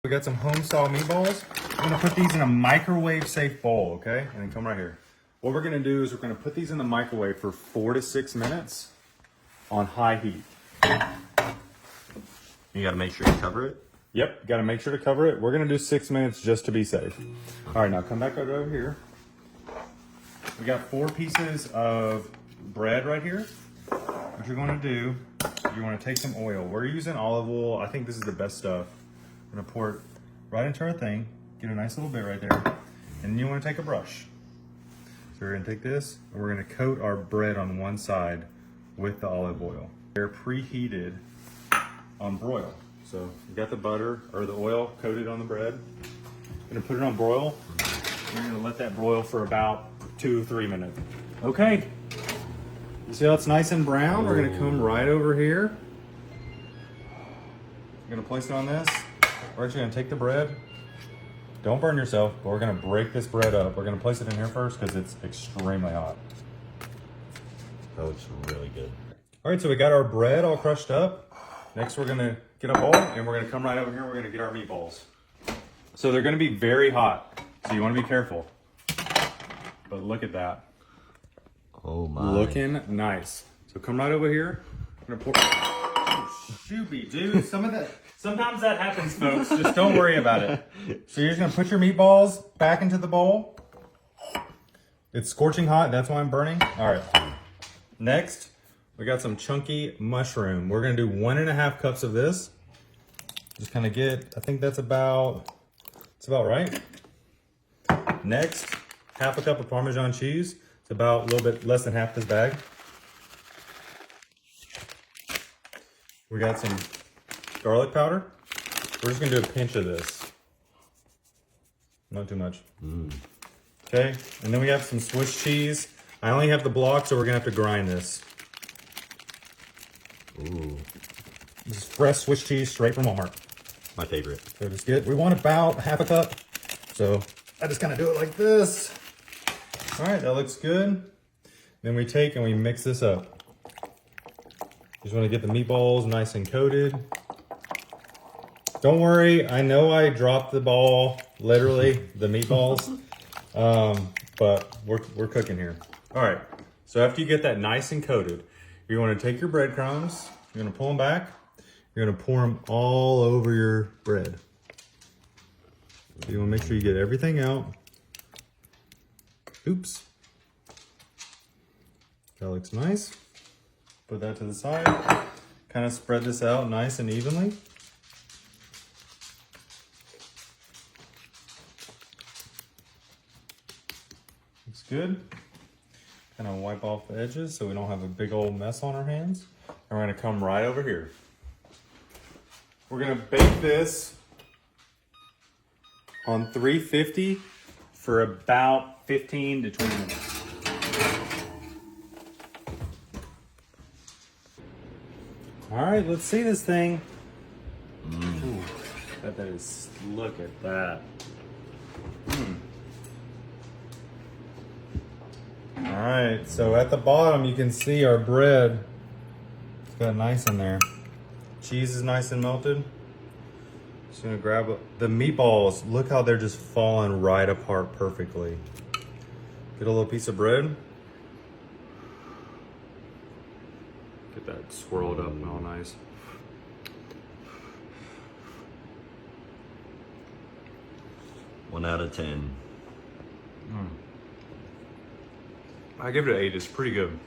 We got some home style meatballs. I'm gonna put these in a microwave safe bowl, okay? And then come right here. What we're gonna do is we're gonna put these in the microwave for 4 to 6 minutes on high heat. You gotta make sure you cover it. Yep, gotta make sure to cover it. We're gonna do 6 minutes just to be safe. All right, now come back over here. We got 4 pieces of bread right here. What you're gonna do, you wanna take some oil. We're using olive oil. I think this is the best stuff. We're gonna pour it right into our thing, get a nice little bit right there. And then you wanna take a brush. So we're gonna take this and we're gonna coat our bread on one side with the olive oil. They're preheated on broil. So you got the butter or the oil coated on the bread. Gonna put it on broil. We're gonna let that broil for about 2 or 3 minutes. Okay. You see how it's nice and brown? We're gonna come right over here. We're gonna place it on this. We're actually gonna take the bread. Don't burn yourself, but we're gonna break this bread up. We're gonna place it in here first because it's extremely hot. That looks really good. All right, so we got our bread all crushed up. Next, we're gonna get a bowl and we're gonna come right over here. We're gonna get our meatballs. So they're gonna be very hot, so you wanna be careful. But look at that. Oh my. Looking nice. So come right over here. I'm gonna pour. Oh, shooby, dude. Sometimes that happens, folks. Just don't worry about it. So you're just gonna put your meatballs back into the bowl. It's scorching hot, that's why I'm burning. All right. Next, we got some chunky mushroom. We're gonna do 1.5 cups of this. Just kind of get, I think that's about right. Next, 1/2 cup of Parmesan cheese. It's about a little bit less than half this bag. We got some garlic powder. We're just gonna do a pinch of this. Not too much. Okay, and then we have some Swiss cheese. I only have the block, so we're gonna have to grind this. Ooh. This is fresh Swiss cheese straight from Walmart. My favorite. So just get, we want about 1/2 cup. So I just kind of do it like this. All right, that looks good. Then we take and we mix this up. Just want to get the meatballs nice and coated. Don't worry, I know I dropped the ball, literally, the meatballs, but we're cooking here. All right, so after you get that nice and coated, you're going to take your breadcrumbs, you're going to pull them back, you're going to pour them all over your bread. So you want to make sure you get everything out. Oops. That looks nice. Put that to the side. Kind of spread this out nice and evenly. Looks good. Kind of wipe off the edges so we don't have a big old mess on our hands. And we're gonna come right over here. We're gonna bake this on 350 for about 15 to 20 minutes. All right, let's see this thing. Ooh, that is, look at that. All right, so at the bottom you can see our bread. It's got nice in there. Cheese is nice and melted. Just gonna grab the meatballs. Look how they're just falling right apart perfectly. Get a little piece of bread. Get that swirled up and all nice. One out of 10. I give it an 8. It's pretty good.